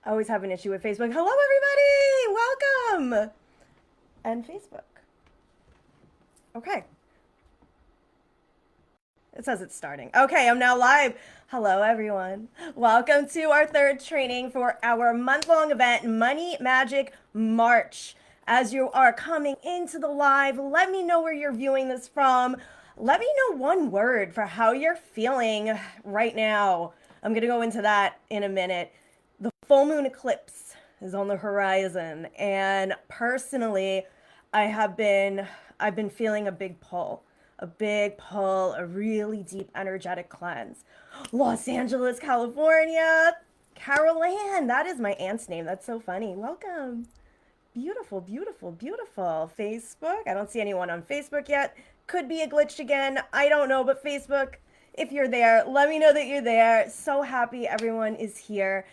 I always have an issue with Facebook. Hello, everybody! Welcome! And Facebook. Okay. It says it's starting. Okay, I'm now live. Hello, everyone. Welcome to our third training for our month-long event, Money Magic March. As you are coming into the live, let me know where you're viewing this from. Let me know one word for how you're feeling right now. I'm going to go into that in a minute. The full moon eclipse is on the horizon, and personally, I have been I've been feeling a really deep energetic cleanse. Los Angeles, California. Carol Ann, that is my aunt's name. That's so funny. Welcome. Beautiful, beautiful, beautiful. Facebook. I don't see anyone on Facebook yet. Could be a glitch again. I don't know, but Facebook, if you're there, let me know that you're there. So happy everyone is here.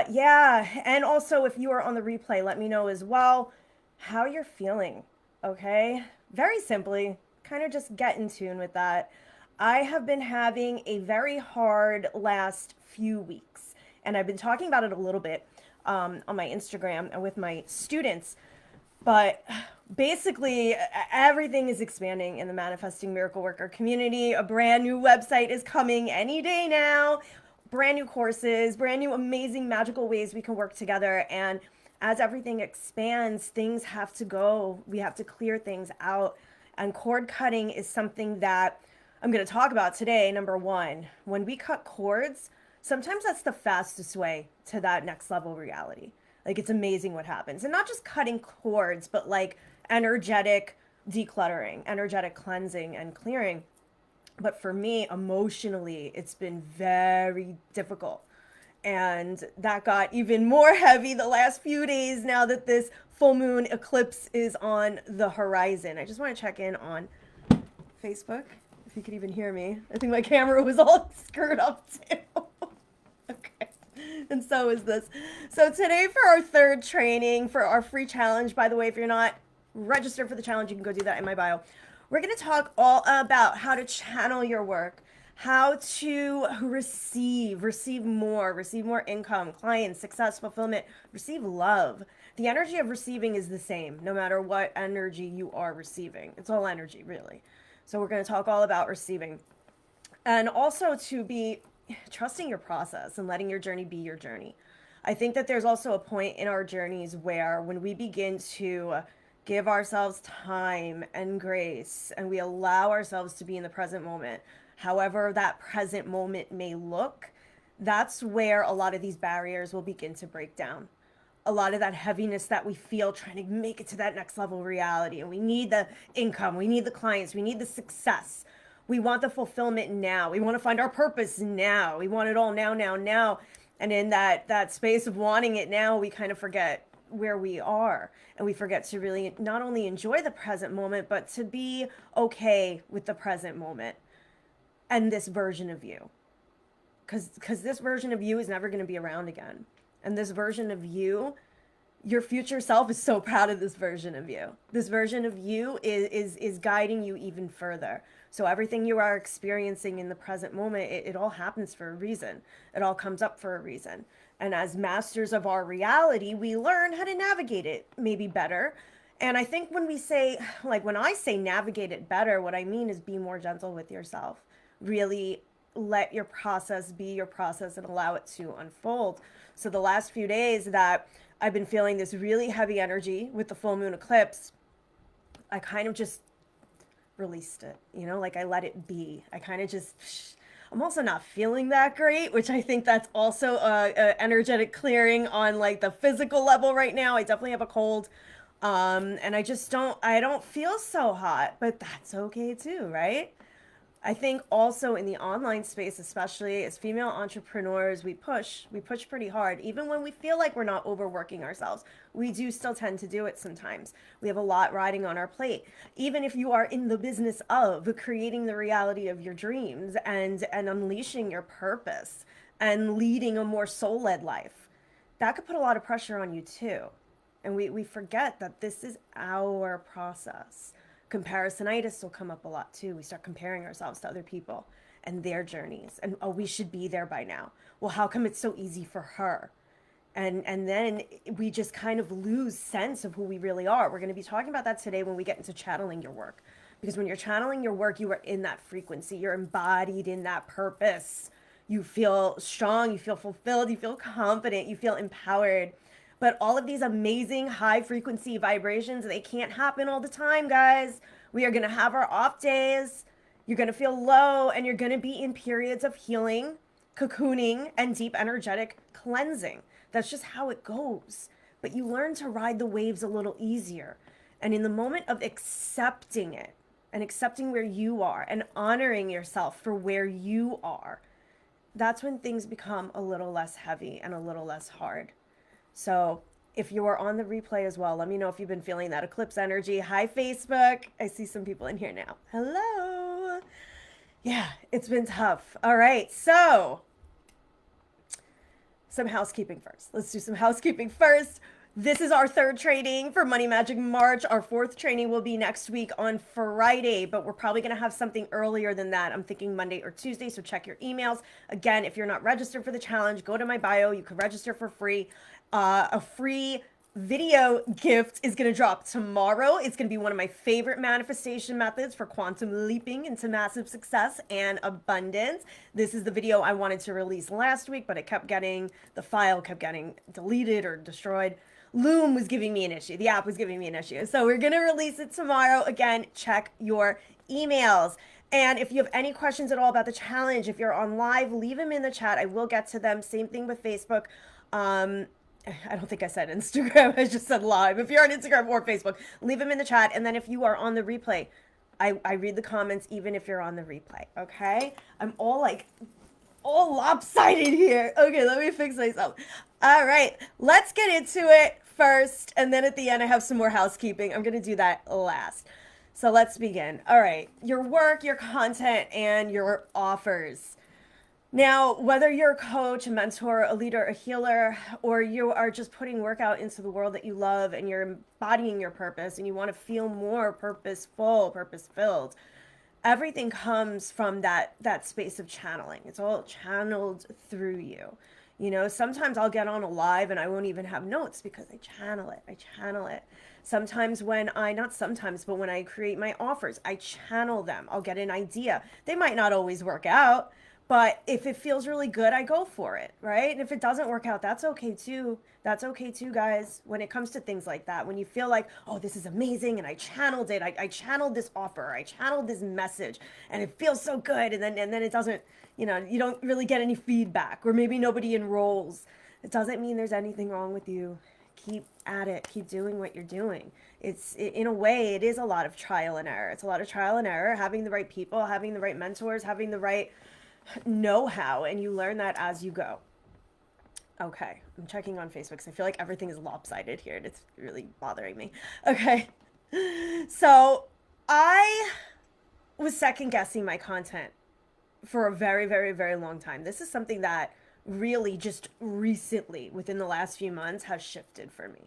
Yeah, and also if you are on the replay, let me know as well how you're feeling. Okay? Very simply, kind of just get in tune with that. I have been having a very hard last few weeks, and I've been talking about it a little bit on my Instagram and with my students. But basically, everything is expanding in the Manifesting Miracle Worker community. A brand new website is coming any day now. Brand new courses, brand new amazing magical ways we can work together. And as everything expands, things have to go. We have to clear things out. And cord cutting is something that I'm going to talk about today. Number one, when we cut cords, sometimes that's the fastest way to that next level reality. Like it's amazing what happens. And not just cutting cords, but like energetic decluttering, energetic cleansing and clearing. But for me, emotionally, it's been very difficult. And that got even more heavy the last few days now that this full moon eclipse is on the horizon. I just want to check in on Facebook, if you could even hear me. I think my camera was all screwed up too. Okay. And so is this. So today for our third training, for our free challenge, by the way, if you're not registered for the challenge, you can go do that in my bio. We're going to talk all about how to channel your work, how to receive more income, clients, success, fulfillment, receive love. The energy of receiving is the same no matter what energy you are receiving. It's all energy, really. So we're going to talk all about receiving. And also to be trusting your process and letting your journey be your journey. I think that there's also a point in our journeys where when we begin to give ourselves time and grace and we allow ourselves to be in the present moment, however that present moment may look, that's where a lot of these barriers will begin to break down. A lot of that heaviness that we feel trying to make it to that next level reality. And we need the income, we need the clients, we need the success. We want the fulfillment now. We want to find our purpose now. We want it all now, now, now. And in that space of wanting it now, we kind of forget where we are, and we forget to really not only enjoy the present moment, but to be okay with the present moment and this version of you, because this version of you is never going to be around again. And this version of you, your future self is so proud of this version of you. This version of you is guiding you even further. So everything you are experiencing in the present moment, it all happens for a reason. It all comes up for a reason. And as masters of our reality, we learn how to navigate it maybe better. And I think when we say, like when I say navigate it better, what I mean is be more gentle with yourself. Really let your process be your process and allow it to unfold. So the last few days that I've been feeling this really heavy energy with the full moon eclipse, I kind of just released it, like I let it be. I kind of just, I'm also not feeling that great, which I think that's also a energetic clearing on like the physical level right now. I definitely have a cold. And I don't feel so hot, but that's okay too, right? I think also in the online space, especially as female entrepreneurs, we push pretty hard. Even when we feel like we're not overworking ourselves, we do still tend to do it sometimes. We have a lot riding on our plate. Even if you are in the business of creating the reality of your dreams and unleashing your purpose and leading a more soul-led life, that could put a lot of pressure on you too. And we forget that this is our process. Comparisonitis will come up a lot too. We start comparing ourselves to other people and their journeys. And oh, we should be there by now. Well, how come it's so easy for her? And then we just kind of lose sense of who we really are. We're going to be talking about that today when we get into channeling your work. Because when you're channeling your work, you are in that frequency. You're embodied in that purpose. You feel strong, you feel fulfilled, you feel confident, you feel empowered. But all of these amazing high frequency vibrations, they can't happen all the time, guys. We are going to have our off days. You're going to feel low, and you're going to be in periods of healing, cocooning, and deep energetic cleansing. That's just how it goes. But you learn to ride the waves a little easier. And in the moment of accepting it, and accepting where you are, and honoring yourself for where you are, that's when things become a little less heavy and a little less hard. So if you are on the replay as well, let me know if you've been feeling that eclipse energy. Hi, Facebook. I see some people in here now. Hello. Yeah, it's been tough. All right, so some housekeeping first. Let's do some housekeeping first. This is our third training for Money Magic March. Our fourth training will be next week on Friday, but we're probably going to have something earlier than that. I'm thinking Monday or Tuesday, so check your emails. Again, if you're not registered for the challenge, go to my bio. You can register for free. A free video gift is going to drop tomorrow. It's going to be one of my favorite manifestation methods for quantum leaping into massive success and abundance. This is the video I wanted to release last week, but the file kept getting deleted or destroyed. Loom was giving me an issue. The app was giving me an issue. So we're going to release it tomorrow. Again, check your emails. And if you have any questions at all about the challenge, if you're on live, leave them in the chat. I will get to them. Same thing with Facebook. I don't think I said Instagram. I just said live. If you're on Instagram or Facebook, leave them in the chat. And then if you are on the replay, I read the comments even if you're on the replay. Okay? I'm all lopsided here. Okay, let me fix myself. All right, let's get into it first. And then at the end, I have some more housekeeping. I'm going to do that last. So let's begin. All right, your work, your content, and your offers. Now, whether you're a coach, a mentor, a leader, a healer, or you are just putting work out into the world that you love and you're embodying your purpose and you want to feel more purposeful, purpose-filled, everything comes from that space of channeling. It's all channeled through you. You know, sometimes I'll get on a live and I won't even have notes because I channel it. I channel it. Sometimes not sometimes, but when I create my offers, I channel them. I'll get an idea. They might not always work out, but if it feels really good, I go for it, right? And if it doesn't work out, that's okay too. That's okay too, guys. When it comes to things like that, when you feel like, oh, this is amazing, and I channeled it, I channeled this offer, I channeled this message, and it feels so good, and then it doesn't, you don't really get any feedback, or maybe nobody enrolls. It doesn't mean there's anything wrong with you. Keep at it. Keep doing what you're doing. In a way, it is a lot of trial and error. It's a lot of trial and error, having the right people, having the right mentors, having the right know-how, and you learn that as you go. Okay, I'm checking on Facebook because I feel like everything is lopsided here and it's really bothering me. Okay, so I was second guessing my content for a very, very, very long time. This is something that really just recently, within the last few months, has shifted for me.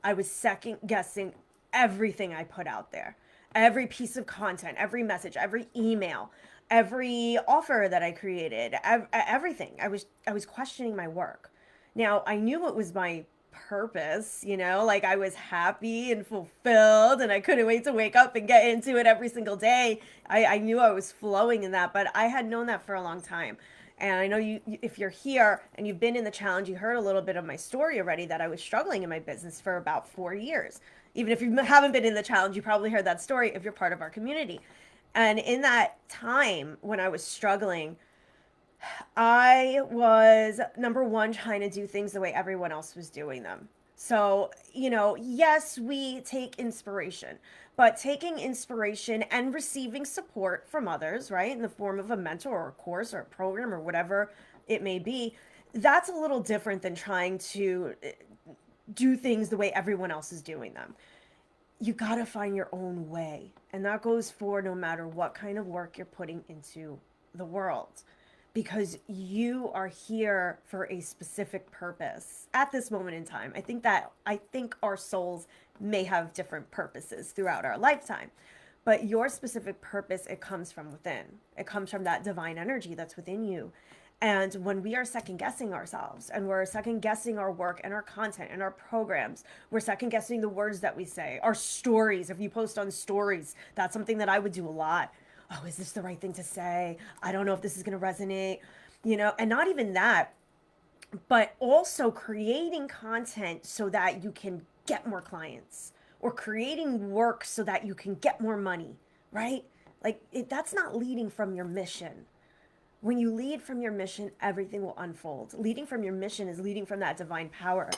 I was second guessing everything I put out there, every piece of content, every message, every email, every offer that I created, everything. I was questioning my work. Now, I knew it was my purpose, like I was happy and fulfilled and I couldn't wait to wake up and get into it every single day. I knew I was flowing in that, but I had known that for a long time. And I know you, if you're here and you've been in the challenge, you heard a little bit of my story already, that I was struggling in my business for about 4 years. Even if you haven't been in the challenge, you probably heard that story if you're part of our community. And in that time when I was struggling, I was, number one, trying to do things the way everyone else was doing them. So, yes, we take inspiration, but taking inspiration and receiving support from others, right, in the form of a mentor or a course or a program or whatever it may be, that's a little different than trying to do things the way everyone else is doing them. You got to find your own way. And that goes for no matter what kind of work you're putting into the world, because you are here for a specific purpose at this moment in time. I think our souls may have different purposes throughout our lifetime, but your specific purpose, it comes from within. It comes from that divine energy that's within you. And when we are second guessing ourselves and we're second guessing our work and our content and our programs, we're second guessing the words that we say, our stories. If you post on stories, that's something that I would do a lot. Oh, is this the right thing to say? I don't know if this is going to resonate, and not even that, but also creating content so that you can get more clients or creating work so that you can get more money, right? That's not leading from your mission. When you lead from your mission, everything will unfold. Leading from your mission is leading from that divine power,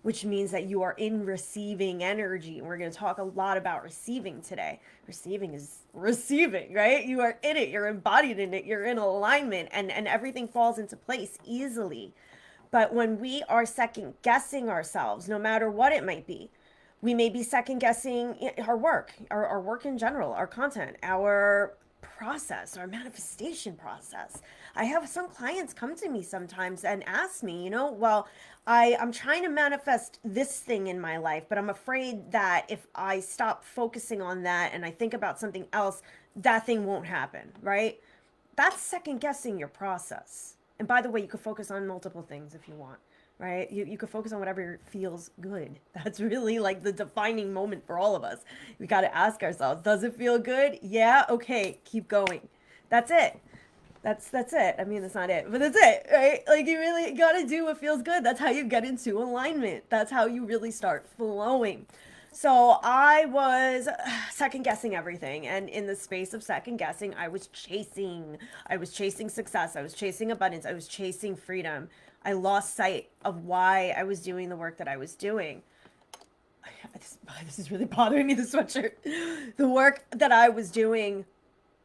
which means that you are in receiving energy. And we're going to talk a lot about receiving today. Receiving is receiving, right? You are in it, you're embodied in it, you're in alignment, and everything falls into place easily. But when we are second guessing ourselves, no matter what it might be, we may be second guessing our work, our work in general, our content, our process, our manifestation process. I have some clients come to me sometimes and ask me, well, I'm trying to manifest this thing in my life, but I'm afraid that if I stop focusing on that and I think about something else, that thing won't happen, right? That's second guessing your process. And by the way, you could focus on multiple things if you want, right? You could focus on whatever feels good. That's really like the defining moment for all of us. We got to ask ourselves, does it feel good? Yeah. Okay. Keep going. That's it. That's it. I mean, that's not it, but that's it, right? Like you really got to do what feels good. That's how you get into alignment. That's how you really start flowing. So I was second guessing everything. And in the space of second guessing, I was chasing success. I was chasing abundance. I was chasing freedom. I lost sight of why I was doing the work that I was doing. This is really bothering me, the sweatshirt. The work that I was doing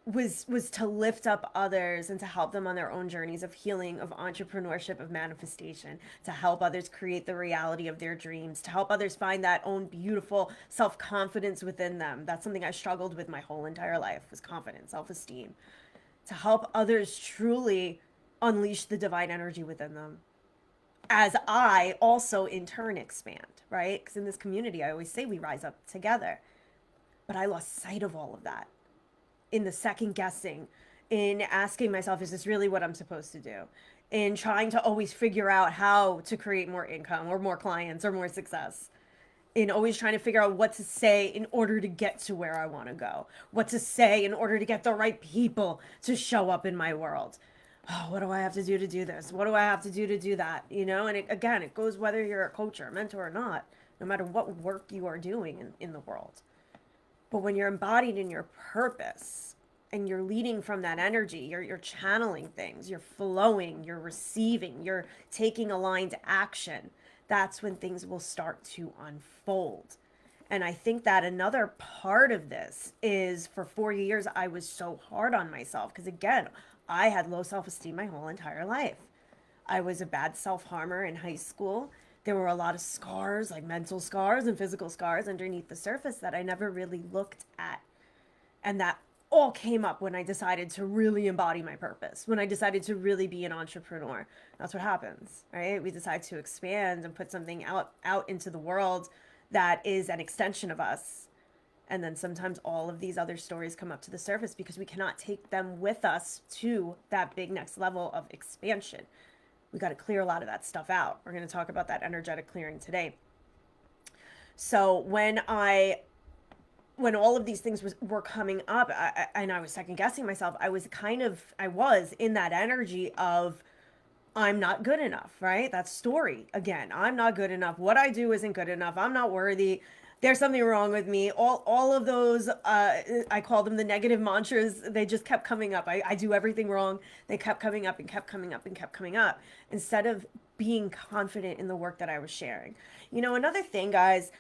was to lift up others and to help them on their own journeys of healing, of entrepreneurship, of manifestation, to help others create the reality of their dreams, to help others find that own beautiful self-confidence within them. That's something I struggled with my whole entire life, was confidence, self-esteem. To help others truly unleash the divine energy within them, as I also in turn expand, right? Because in this community, I always say we rise up together. But I lost sight of all of that in the second guessing, in asking myself, is this really what I'm supposed to do? In trying to always figure out how to create more income or more clients or more success. In always trying to figure out what to say in order to get to where I want to go. What to say in order to get the right people to show up in my world. Oh, what do I have to do this? What do I have to do that? And it goes whether you're a coach or a mentor or not, no matter what work you are doing in the world. But when you're embodied in your purpose and you're leading from that energy, you're channeling things, you're flowing, you're receiving, you're taking aligned action, that's when things will start to unfold. And I think that another part of this is, for 4 years, I was so hard on myself because, again, I had low self-esteem my whole entire life. I was a bad self-harmer in high school. There were a lot of scars, like mental scars and physical scars underneath the surface that I never really looked at. And that all came up when I decided to really embody my purpose, when I decided to really be an entrepreneur. That's what happens, right? We decide to expand and put something out into the world that is an extension of us. And then sometimes all of these other stories come up to the surface because we cannot take them with us to that big next level of expansion. We got to clear a lot of that stuff out. We're going to talk about that energetic clearing today. So when all of these things were coming up, and I was second guessing myself, I was in that energy of, I'm not good enough, right? That story again. I'm not good enough. What I do isn't good enough. I'm not worthy. There's something wrong with me. All of those, I call them the negative mantras. They just kept coming up. I do everything wrong. They kept coming up and kept coming up and kept coming up, instead of being confident in the work that I was sharing. Another thing, guys,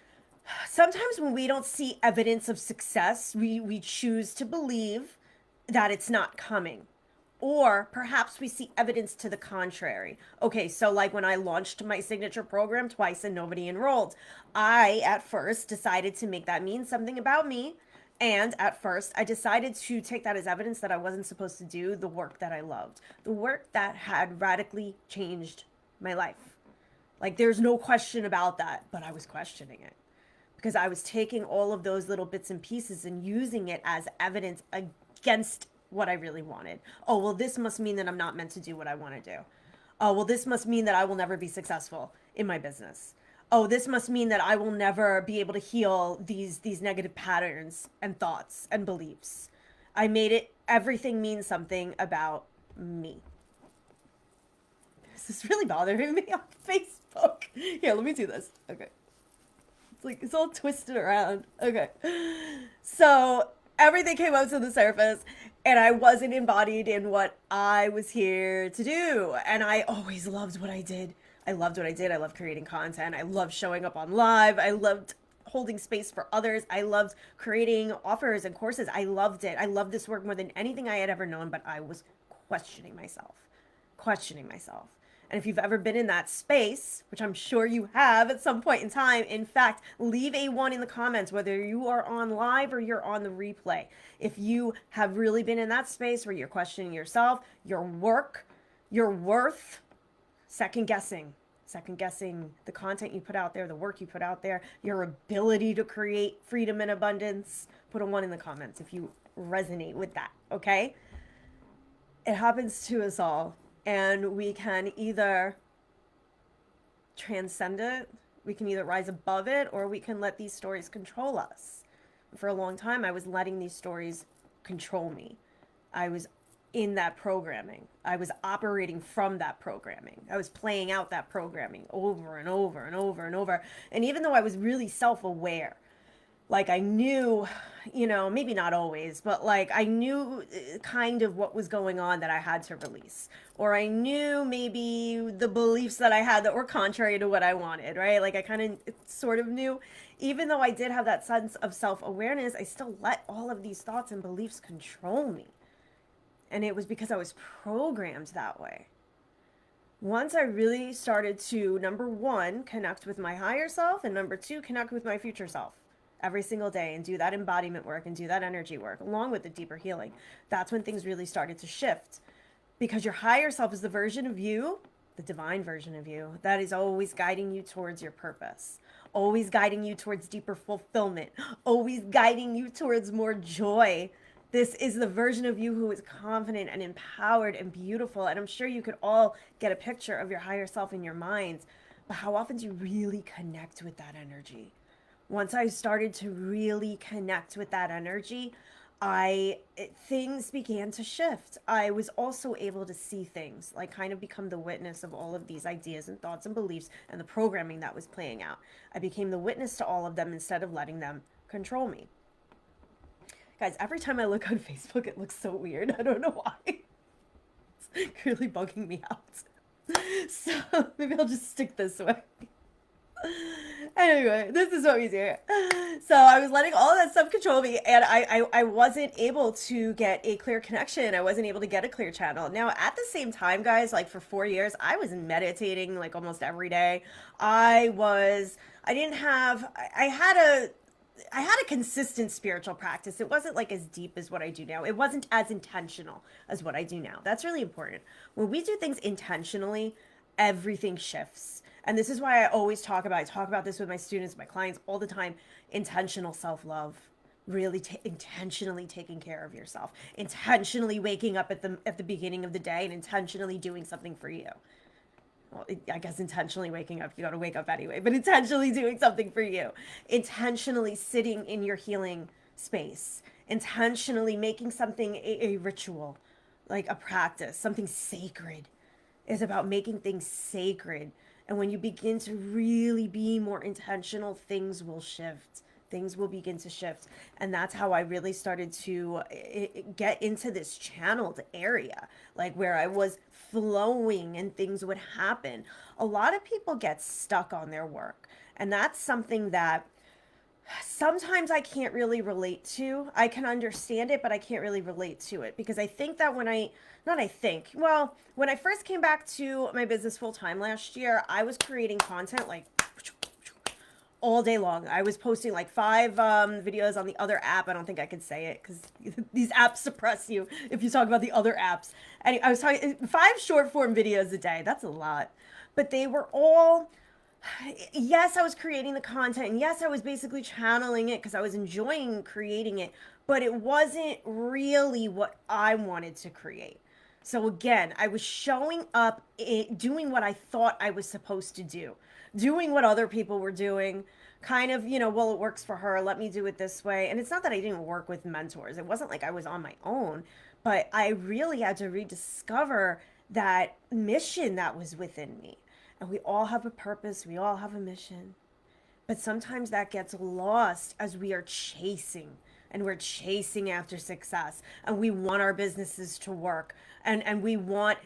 sometimes when we don't see evidence of success, we choose to believe that it's not coming. Or perhaps we see evidence to the contrary. Okay, so like when I launched my signature program twice and nobody enrolled, I at first decided to make that mean something about me. And at first, I decided to take that as evidence that I wasn't supposed to do the work that I loved, the work that had radically changed my life. Like, there's no question about that, but I was questioning it because I was taking all of those little bits and pieces and using it as evidence against what I really wanted. Oh, well, this must mean that I'm not meant to do what I want to do. Oh, well, this must mean that I will never be successful in my business. Oh, this must mean that I will never be able to heal these negative patterns and thoughts and beliefs. I made it everything mean something about me. This is really bothering me on Facebook. Here, let me do this. Okay. It's like, it's all twisted around. Okay. So everything came up to the surface and I wasn't embodied in what I was here to do. And I always loved what I did. I loved what I did. I loved creating content. I loved showing up on live. I loved holding space for others. I loved creating offers and courses. I loved it. I loved this work more than anything I had ever known, but I was questioning myself. And if you've ever been in that space, which I'm sure you have at some point in time, in fact, leave a 1 in the comments, whether you are on live or you're on the replay. If you have really been in that space where you're questioning yourself, your work, your worth, second guessing the content you put out there, the work you put out there, your ability to create freedom and abundance, put a 1 in the comments if you resonate with that, okay? It happens to us all. And we can either transcend it, we can either rise above it, or we can let these stories control us. For a long time, I was letting these stories control me. I was in that programming. I was operating from that programming. I was playing out that programming over and over and over and over. And even though I was really self-aware, like I knew, you know, maybe not always, but like I knew kind of what was going on that I had to release. Or I knew maybe the beliefs that I had that were contrary to what I wanted, right? Like I kind of sort of knew. Even though I did have that sense of self-awareness, I still let all of these thoughts and beliefs control me. And it was because I was programmed that way. Once I really started to, number 1, connect with my higher self, and number 2, connect with my future self every single day and do that embodiment work and do that energy work along with the deeper healing, that's when things really started to shift. Because your higher self is the version of you, the divine version of you, that is always guiding you towards your purpose, always guiding you towards deeper fulfillment, always guiding you towards more joy. This is the version of you who is confident and empowered and beautiful. And I'm sure you could all get a picture of your higher self in your minds. But how often do you really connect with that energy? Once I started to really connect with that energy, things began to shift. I was also able to see things, like kind of become the witness of all of these ideas and thoughts and beliefs and the programming that was playing out. I became the witness to all of them instead of letting them control me. Guys, every time I look on Facebook, it looks so weird. I don't know why. It's really bugging me out. So maybe I'll just stick this way. Anyway, this is so easier. So I was letting all of that stuff control me, and I wasn't able to get a clear connection. I wasn't able to get a clear channel. Now, at the same time, guys, like for 4 years, I was meditating like almost every day. I had a consistent spiritual practice. It wasn't like as deep as what I do now. It wasn't as intentional as what I do now. That's really important. When we do things intentionally, everything shifts. And this is why I always talk about this with my students, my clients all the time, intentional self-love, really intentionally taking care of yourself, intentionally waking up at the beginning of the day and intentionally doing something for you. Well, I guess intentionally waking up, you got to wake up anyway, but intentionally doing something for you, intentionally sitting in your healing space, intentionally making something a ritual, like a practice, something sacred. Is about making things sacred. And when you begin to really be more intentional, things will shift. Things will begin to shift. And that's how I really started to get into this channeled area, like where I was flowing and things would happen. A lot of people get stuck on their work. And that's something that sometimes I can't really relate to. I can understand it, but I can't really relate to it because I think that when I first came back to my business full time last year, I was creating content like all day long. I was posting like 5 videos on the other app. I don't think I could say it because these apps suppress you if you talk about the other apps. And I was talking 5 short form videos a day. That's a lot, but they were all, yes, I was creating the content, and yes, I was basically channeling it because I was enjoying creating it, but it wasn't really what I wanted to create. So again, I was showing up, doing what I thought I was supposed to do, doing what other people were doing, kind of, well, it works for her. Let me do it this way. And it's not that I didn't work with mentors. It wasn't like I was on my own, but I really had to rediscover that mission that was within me. And we all have a purpose, we all have a mission. But sometimes that gets lost as we are chasing, and we're chasing after success, and we want our businesses to work, and we want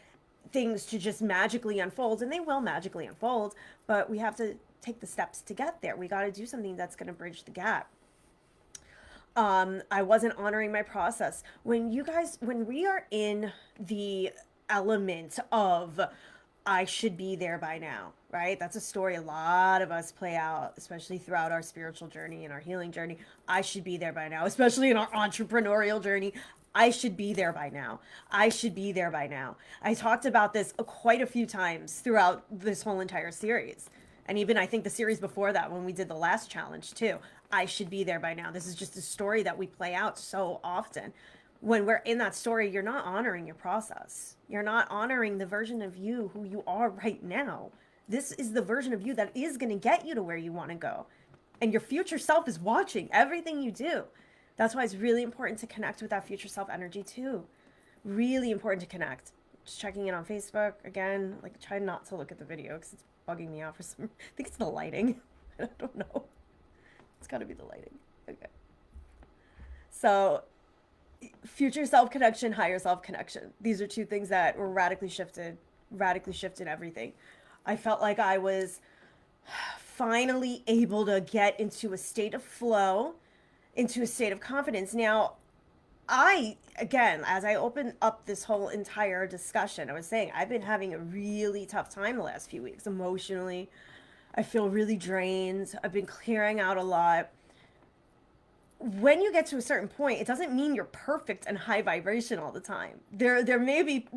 things to just magically unfold, and they will magically unfold, but we have to take the steps to get there. We got to do something that's going to bridge the gap. I wasn't honoring my process. When we are in the element of I should be there by now, right? That's a story a lot of us play out, especially throughout our spiritual journey and our healing journey. I should be there by now, especially in our entrepreneurial journey. I should be there by now. I should be there by now. I talked about this quite a few times throughout this whole entire series. And even I think the series before that, when we did the last challenge too, I should be there by now. This is just a story that we play out so often. When we're in that story, you're not honoring your process. You're not honoring the version of you who you are right now. This is the version of you that is going to get you to where you want to go. And your future self is watching everything you do. That's why it's really important to connect with that future self energy too. Really important to connect. Just checking in on Facebook again. Like, try not to look at the video because it's bugging me out for some. I think it's the lighting. I don't know. It's got to be the lighting. Okay. So, future self connection, higher self connection. These are two things that were radically shifted everything. I felt like I was finally able to get into a state of flow, into a state of confidence. Now, again, as I open up this whole entire discussion, I was saying I've been having a really tough time the last few weeks emotionally. I feel really drained. I've been clearing out a lot. When you get to a certain point, it doesn't mean you're perfect and high vibration all the time. There may be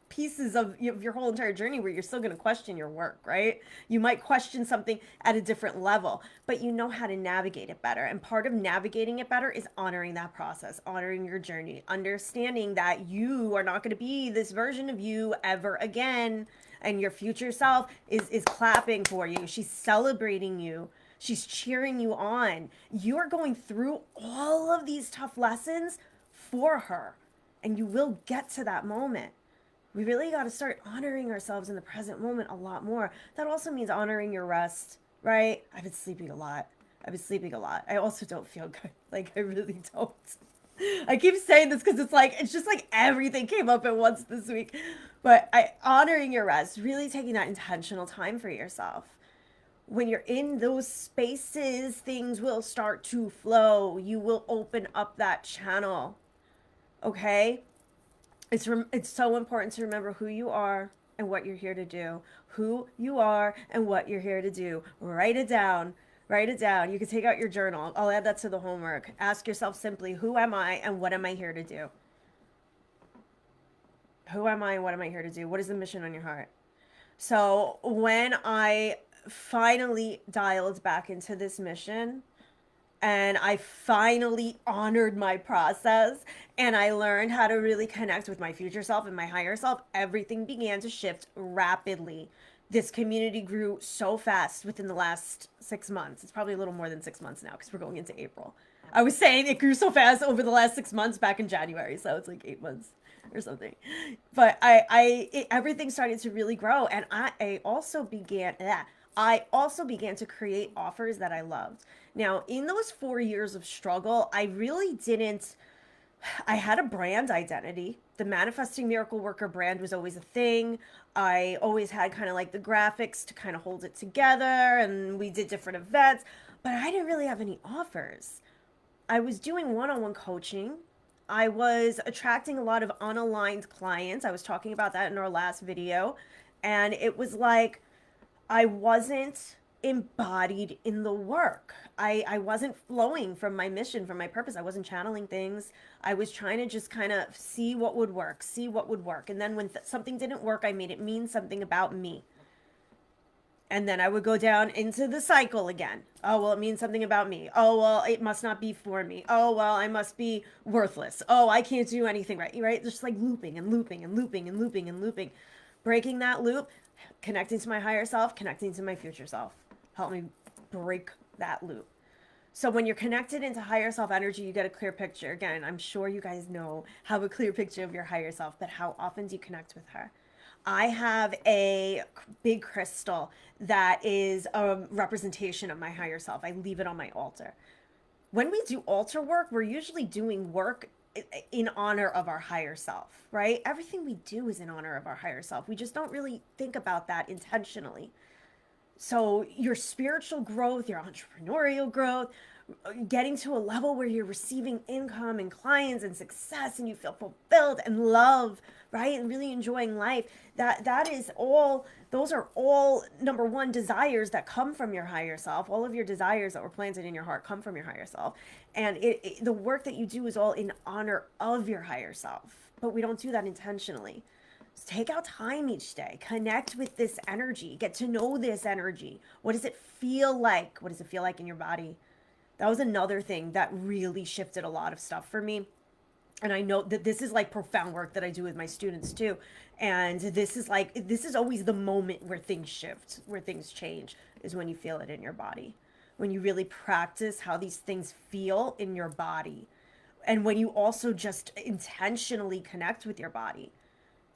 pieces of your whole entire journey where you're still going to question your work, right? You might question something at a different level, but you know how to navigate it better. And part of navigating it better is honoring that process, honoring your journey, understanding that you are not going to be this version of you ever again. And your future self is clapping for you. She's celebrating you. She's cheering you on. You are going through all of these tough lessons for her, and you will get to that moment. We really got to start honoring ourselves in the present moment a lot more. That also means honoring your rest, right? I've been sleeping a lot. I also don't feel good. Like, I really don't. I keep saying this because it's just like everything came up at once this week. But honoring your rest, really taking that intentional time for yourself. When you're in those spaces, things will start to flow. You will open up that channel. Okay? It's so important to remember who you are and what you're here to do. Who you are and what you're here to do. Write it down. Write it down. You can take out your journal. I'll add that to the homework. Ask yourself simply, who am I and what am I here to do? Who am I and what am I here to do? What is the mission on your heart? So when I finally dialed back into this mission, and I finally honored my process, and I learned how to really connect with my future self and my higher self, everything began to shift rapidly. This community grew so fast within the last 6 months. It's probably a little more than 6 months now because we're going into April. I was saying it grew so fast over the last 6 months back in January, so it's like 8 months or something. But everything started to really grow, and I also began to create offers that I loved. Now, in those 4 years of struggle, I had a brand identity. The Manifesting Miracle Worker brand was always a thing. I always had kind of like the graphics to kind of hold it together, and we did different events, but I didn't really have any offers. I was doing one-on-one coaching. I was attracting a lot of unaligned clients. I was talking about that in our last video, and it was like I wasn't embodied in the work. I wasn't flowing from my mission, from my purpose. I wasn't channeling things. I was trying to just kind of see what would work. And then when something didn't work, I made it mean something about me. And then I would go down into the cycle again. Oh, well, it means something about me. Oh, well, it must not be for me. Oh, well, I must be worthless. Oh, I can't do anything right. Right? Just like looping and looping and looping and looping and looping. Breaking that loop, connecting to my higher self, connecting to my future self. Help me break that loop. So when you're connected into higher self energy, you get a clear picture. Again, I'm sure you guys know, have a clear picture of your higher self, but how often do you connect with her? I have a big crystal that is a representation of my higher self. I leave it on my altar. When we do altar work, we're usually doing work in honor of our higher self, right? Everything we do is in honor of our higher self. We just don't really think about that intentionally. So your spiritual growth, your entrepreneurial growth, getting to a level where you're receiving income and clients and success and you feel fulfilled and love, right? And really enjoying life. That is all, those are all number one desires that come from your higher self. All of your desires that were planted in your heart come from your higher self. And the work that you do is all in honor of your higher self. But we don't do that intentionally. Take out time each day, connect with this energy, get to know this energy. What does it feel like? What does it feel like in your body? That was another thing that really shifted a lot of stuff for me. And I know that this is like profound work that I do with my students too. And this is always the moment where things shift, where things change, is when you feel it in your body. When you really practice how these things feel in your body. And when you also just intentionally connect with your body.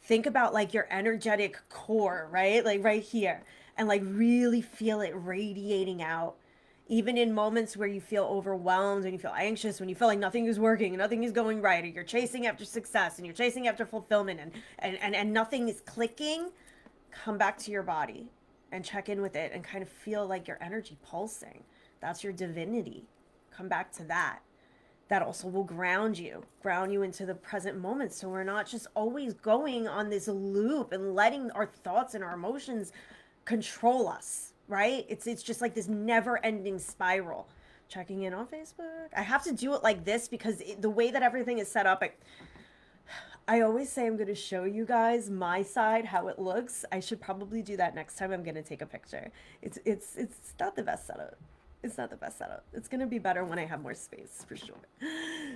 Think about like your energetic core, right? Like right here, and like really feel it radiating out. Even in moments where you feel overwhelmed and you feel anxious, when you feel like nothing is working and nothing is going right, or you're chasing after success and you're chasing after fulfillment and nothing is clicking, come back to your body and check in with it and kind of feel like your energy pulsing. That's your divinity. Come back to that. That also will ground you into the present moment. So we're not just always going on this loop and letting our thoughts and our emotions control us, right? It's just like this never ending spiral. Checking in on Facebook. I have to do it like this because the way that everything is set up, I always say I'm going to show you guys my side, how it looks. I should probably do that next time I'm going to take a picture. It's not the best setup. It's not the best setup. It's going to be better when I have more space, for sure.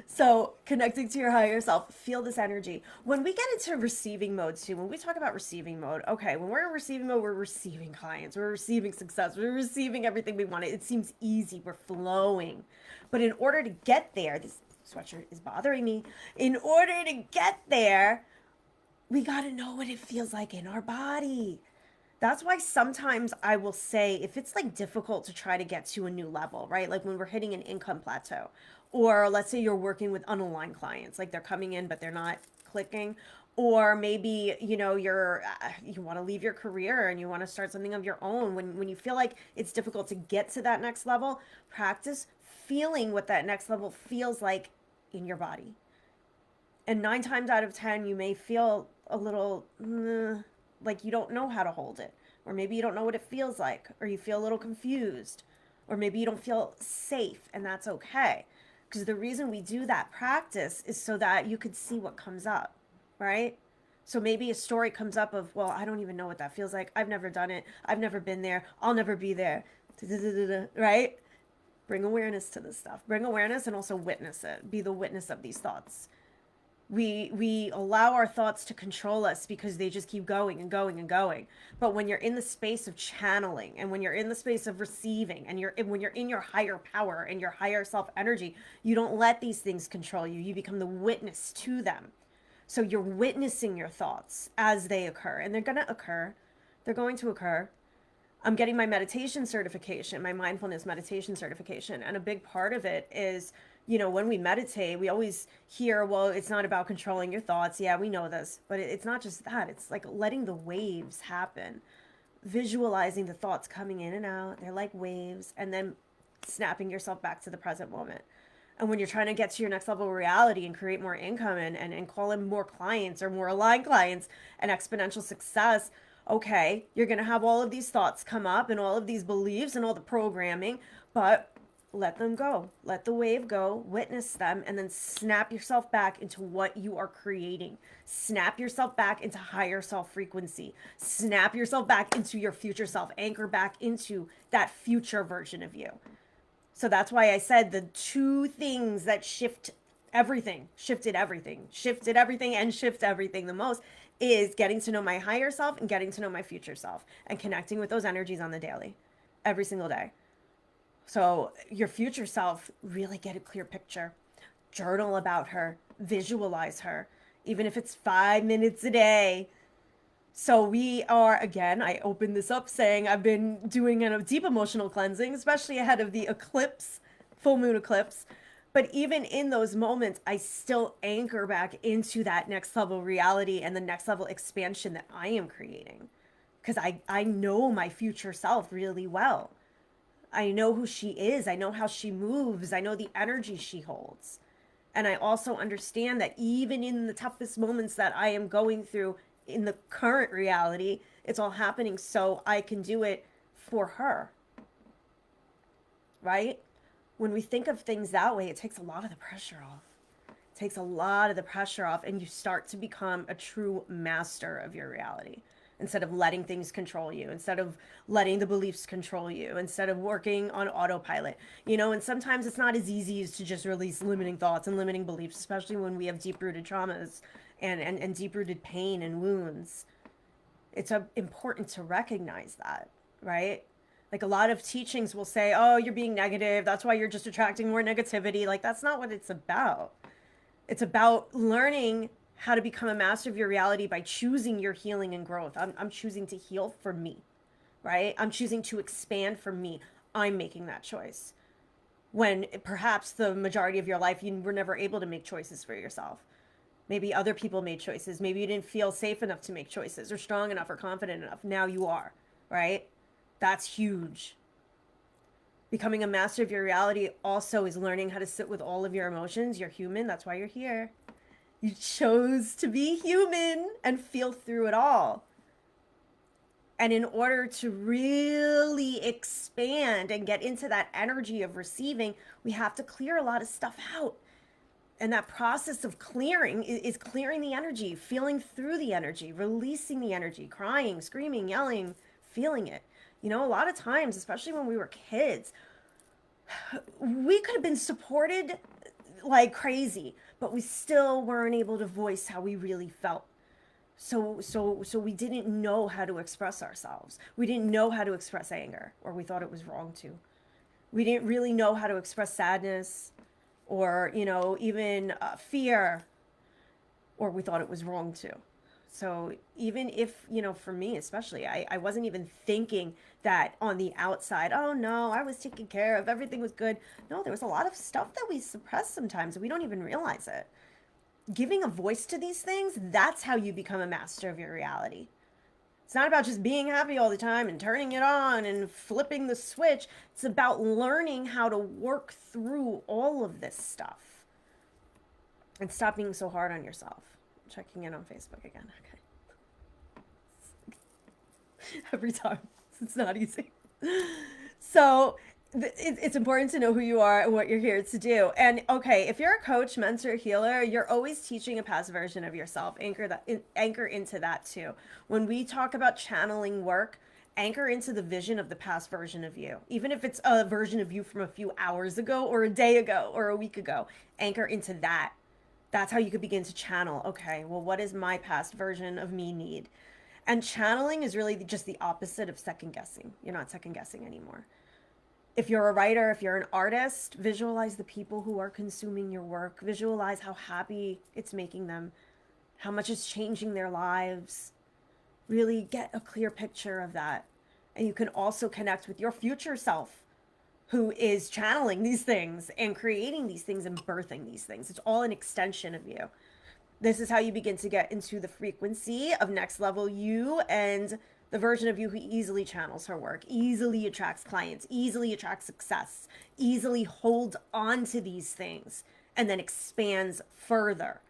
So connecting to your higher self, feel this energy. When we get into receiving mode too, when we talk about receiving mode, okay, when we're in receiving mode, we're receiving clients, we're receiving success, we're receiving everything we want. It seems easy, we're flowing. But in order to get there, this sweatshirt is bothering me. In order to get there, we got to know what it feels like in our body. That's why sometimes I will say if it's like difficult to try to get to a new level, right? Like when we're hitting an income plateau, or let's say you're working with unaligned clients, like they're coming in, but they're not clicking. Or maybe, you know, you want to leave your career and you want to start something of your own. When you feel like it's difficult to get to that next level, practice feeling what that next level feels like in your body. And 9 times out of 10, you may feel a little like you don't know how to hold it, or maybe you don't know what it feels like, or you feel a little confused, or maybe you don't feel safe, and that's okay. Because the reason we do that practice is so that you could see what comes up, right? So maybe a story comes up of, well, I don't even know what that feels like. I've never done it. I've never been there. I'll never be there. Right? Bring awareness to this stuff. Bring awareness and also witness it. Be the witness of these thoughts. We allow our thoughts to control us because they just keep going and going and going. But when you're in the space of channeling, and when you're in the space of receiving, and when you're in your higher power and your higher self energy, you don't let these things control you. You become the witness to them. So you're witnessing your thoughts as they occur, and they're going to occur. They're going to occur. I'm getting my meditation certification, my mindfulness meditation certification. And a big part of it is, you know, when we meditate, we always hear, well, it's not about controlling your thoughts. Yeah, we know this, but it's not just that. It's like letting the waves happen, visualizing the thoughts coming in and out. They're like waves, and then snapping yourself back to the present moment. And when you're trying to get to your next level of reality and create more income and call in more clients or more aligned clients and exponential success, okay, you're going to have all of these thoughts come up and all of these beliefs and all the programming, but let them go. Let the wave go, witness them, and then snap yourself back into what you are creating. Snap yourself back into higher self frequency. Snap yourself back into your future self. Anchor back into that future version of you. So that's why I said the two things that shifted everything, and shift everything the most is getting to know my higher self and getting to know my future self and connecting with those energies on the daily, every single day. So your future self, really get a clear picture. Journal about her, visualize her, even if it's 5 minutes a day. So we are, again, I opened this up saying I've been doing a deep emotional cleansing, especially ahead of the eclipse, full moon eclipse. But even in those moments, I still anchor back into that next level reality and the next level expansion that I am creating. Because I know my future self really well. I know who she is. I know how she moves. I know the energy she holds. And I also understand that even in the toughest moments that I am going through in the current reality, it's all happening so I can do it for her. Right? When we think of things that way, it takes a lot of the pressure off. It takes a lot of the pressure off, and you start to become a true master of your reality instead of letting things control you, instead of letting the beliefs control you, instead of working on autopilot. And sometimes it's not as easy as to just release limiting thoughts and limiting beliefs, especially when we have deep-rooted traumas and deep-rooted pain and wounds. It's important to recognize that, right? Like a lot of teachings will say, oh, you're being negative. That's why you're just attracting more negativity. Like, that's not what it's about. It's about learning how to become a master of your reality by choosing your healing and growth. I'm choosing to heal for me, right? I'm choosing to expand for me. I'm making that choice. When perhaps the majority of your life, you were never able to make choices for yourself. Maybe other people made choices. Maybe you didn't feel safe enough to make choices or strong enough or confident enough. Now you are, right? That's huge. Becoming a master of your reality also is learning how to sit with all of your emotions. You're human. That's why you're here. You chose to be human and feel through it all. And in order to really expand and get into that energy of receiving, we have to clear a lot of stuff out. And that process of clearing is clearing the energy, feeling through the energy, releasing the energy, crying, screaming, yelling, feeling it. A lot of times, especially when we were kids, we could have been supported like crazy, but we still weren't able to voice how we really felt. So we didn't know how to express ourselves. We didn't know how to express anger, or we thought it was wrong to. We didn't really know how to express sadness, or even fear, or we thought it was wrong to. So even if, for me especially, I wasn't even thinking that on the outside, oh no, I was taken care of, everything was good. No, there was a lot of stuff that we suppress sometimes and we don't even realize it. Giving a voice to these things, that's how you become a master of your reality. It's not about just being happy all the time and turning it on and flipping the switch. It's about learning how to work through all of this stuff and stop being so hard on yourself. Checking in on Facebook again. Okay. Every time. It's not easy. So it's important to know who you are and what you're here to do. And okay, if you're a coach, mentor, healer, you're always teaching a past version of yourself. Anchor into that too. When we talk about channeling work, anchor into the vision of the past version of you. Even if it's a version of you from a few hours ago or a day ago or a week ago, anchor into that. That's how you could begin to channel. Okay, well, what does my past version of me need? And channeling is really just the opposite of second guessing. You're not second guessing anymore. If you're a writer, if you're an artist, visualize the people who are consuming your work. Visualize how happy it's making them, how much it's changing their lives. Really get a clear picture of that. And you can also connect with your future self, who is channeling these things and creating these things and birthing these things. It's all an extension of you. This is how you begin to get into the frequency of next level you, and the version of you who easily channels her work, easily attracts clients, easily attracts success, easily holds on to these things, and then expands further.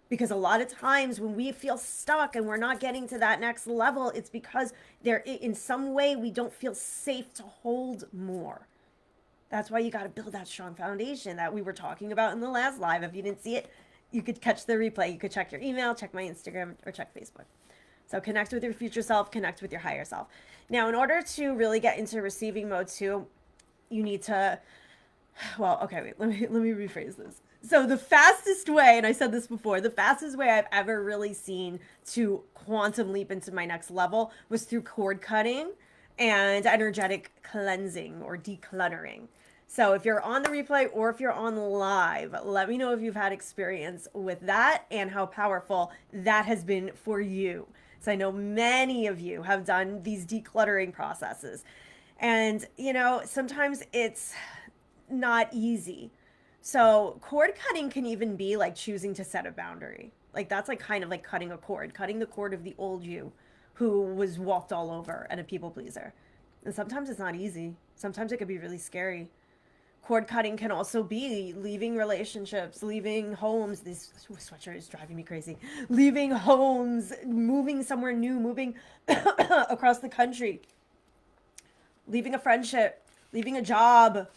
Because a lot of times when we feel stuck and we're not getting to that next level, it's because in some way we don't feel safe to hold more. That's why you got to build that strong foundation that we were talking about in the last live. If you didn't see it, you could catch the replay. You could check your email, check my Instagram, or check Facebook. So connect with your future self, connect with your higher self. Now, in order to really get into receiving mode too, you need to, well, okay, wait, let me rephrase this. So the fastest way, and I said this before, the fastest way I've ever really seen to quantum leap into my next level was through cord cutting and energetic cleansing or decluttering. So if you're on the replay or if you're on live, let me know if you've had experience with that and how powerful that has been for you. So I know many of you have done these decluttering processes. And, sometimes it's not easy. So cord cutting can even be like choosing to set a boundary. Like that's like kind of like cutting a cord, cutting the cord of the old you who was walked all over and a people pleaser. And sometimes it's not easy. Sometimes it could be really scary. Cord cutting can also be leaving relationships, leaving homes. This sweatshirt is driving me crazy. Leaving homes, moving somewhere new, moving across the country, leaving a friendship, leaving a job,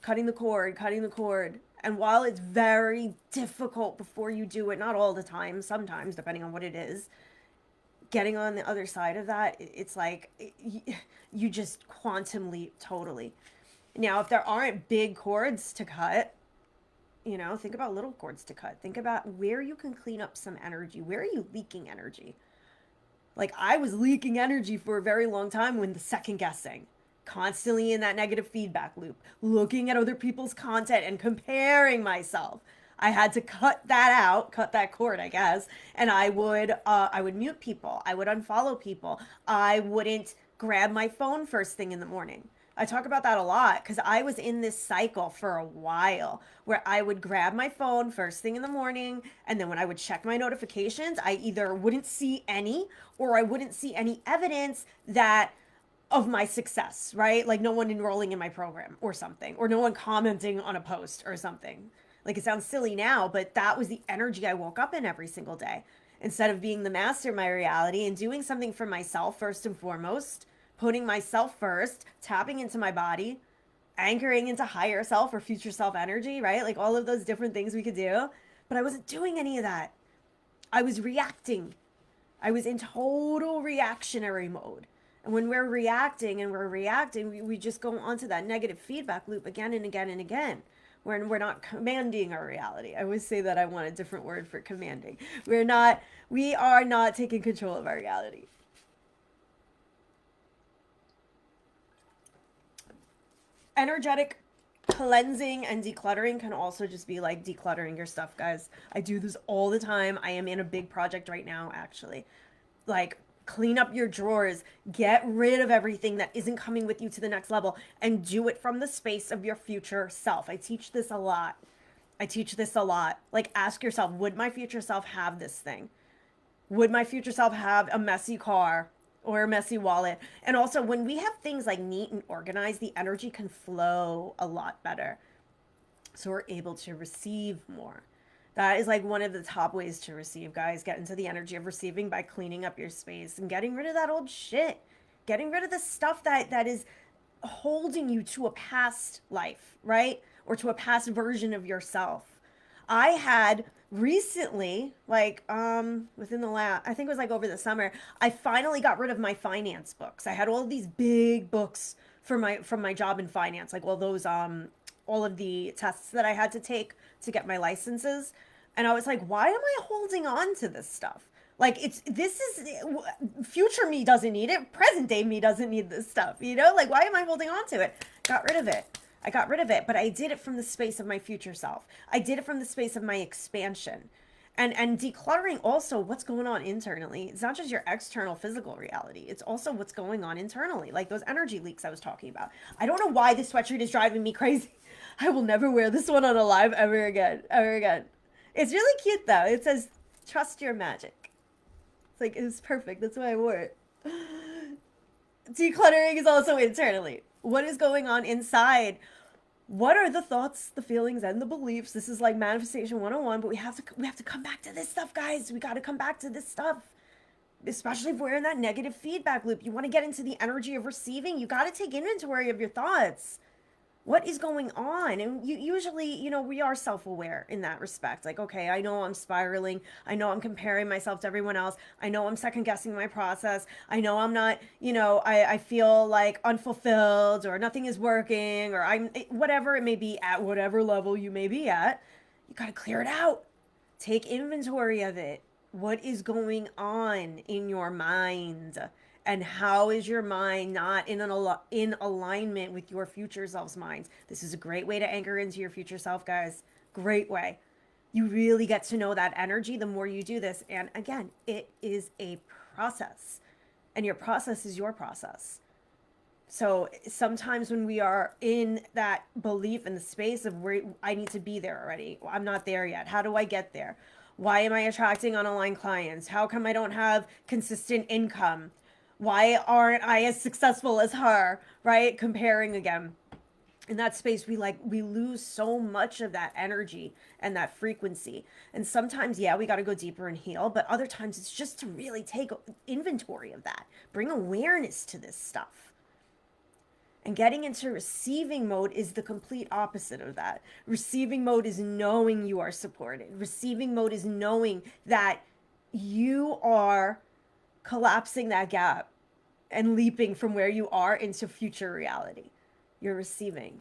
cutting the cord, cutting the cord. And while it's very difficult before you do it, not all the time, sometimes, depending on what it is, getting on the other side of that, it's like you just quantum leap totally. Now, if there aren't big cords to cut, think about little cords to cut. Think about where you can clean up some energy. Where are you leaking energy? Like I was leaking energy for a very long time when the second guessing, constantly in that negative feedback loop, looking at other people's content and comparing myself. I had to cut that out, cut that cord, I guess, and I would mute people. I would unfollow people. I wouldn't grab my phone first thing in the morning. I talk about that a lot because I was in this cycle for a while where I would grab my phone first thing in the morning, and then when I would check my notifications, I either wouldn't see any or I wouldn't see any evidence that of my success, right? Like no one enrolling in my program or something, or no one commenting on a post or something. Like it sounds silly now, but that was the energy I woke up in every single day. Instead of being the master of my reality and doing something for myself first and foremost, putting myself first, tapping into my body, anchoring into higher self or future self energy, right? Like all of those different things we could do. But I wasn't doing any of that. I was reacting. I was in total reactionary mode. And when we're reacting and we're reacting, we just go onto that negative feedback loop again and again and again. We're not commanding our reality. I always say that I want a different word for commanding. We are not taking control of our reality. Energetic cleansing and decluttering can also just be like decluttering your stuff, guys. I do this all the time. I am in a big project right now, actually. Like, clean up your drawers, get rid of everything that isn't coming with you to the next level, and do it from the space of your future self. I teach this a lot. Like, ask yourself, would my future self have this thing? Would my future self have a messy car or a messy wallet? And also, when we have things like neat and organized, the energy can flow a lot better. So we're able to receive more. That is like one of the top ways to receive, guys. Get into the energy of receiving by cleaning up your space and getting rid of that old shit. Getting rid of the stuff that is holding you to a past life, right? Or to a past version of yourself. I had recently, like within the last, I think it was like over the summer, I finally got rid of my finance books. I had all of these big books from my job in finance, like all of the tests that I had to take to get my licenses. And I was like, why am I holding on to this stuff? Like future me doesn't need it. Present day me doesn't need this stuff. Like, why am I holding on to it? Got rid of it. I got rid of it, but I did it from the space of my future self. I did it from the space of my expansion. And decluttering also what's going on internally. It's not just your external physical reality. It's also what's going on internally, like those energy leaks I was talking about. I don't know why this sweatshirt is driving me crazy. I will never wear this one on a live ever again. Ever again. It's really cute though. It says, trust your magic. It's like, it's perfect. That's why I wore it. Decluttering is also internally. What is going on inside? What are the thoughts, the feelings, and the beliefs? This is like manifestation 101, but we have to come back to this stuff, guys. We got to come back to this stuff. Especially if we're in that negative feedback loop. You want to get into the energy of receiving, you got to take inventory of your thoughts. What is going on? And usually, we are self-aware in that respect. Like, okay, I know I'm spiraling. I know I'm comparing myself to everyone else. I know I'm second guessing my process. I know I'm not, I feel like unfulfilled or nothing is working or I'm whatever it may be at whatever level you may be at. You got to clear it out. Take inventory of it. What is going on in your mind? And how is your mind not in alignment with your future self's mind? This is a great way to anchor into your future self, guys. Great way. You really get to know that energy the more you do this. And again, it is a process. And your process is your process. So sometimes when we are in that belief in the space of where I need to be there already, I'm not there yet. How do I get there? Why am I attracting unaligned clients? How come I don't have consistent income? Why aren't I as successful as her? Right? Comparing again. In that space, we lose so much of that energy and that frequency. And sometimes, yeah, we got to go deeper and heal, but other times it's just to really take inventory of that. Bring awareness to this stuff. And getting into receiving mode is the complete opposite of that. Receiving mode is knowing you are supported. Receiving mode is knowing that you are collapsing that gap and leaping from where you are into future reality. You're receiving.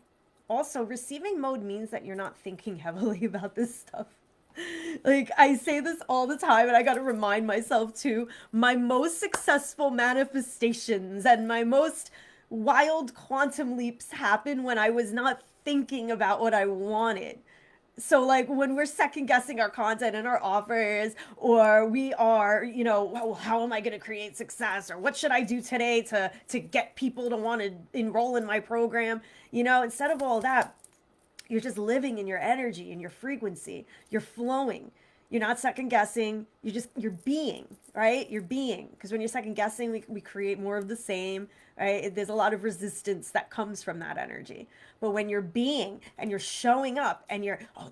Also, receiving mode means that you're not thinking heavily about this stuff. Like, I say this all the time, and I got to remind myself too. My most successful manifestations and my most wild quantum leaps happen when I was not thinking about what I wanted. So like when we're second guessing our content and our offers, or we are, well, how am I going to create success, or what should I do today to get people to want to enroll in my program, instead of all that, you're just living in your energy and your frequency. You're flowing. You're not second guessing. You're being, right? You're being. Because when you're second guessing, we create more of the same, right? There's a lot of resistance that comes from that energy. But when you're being and you're showing up and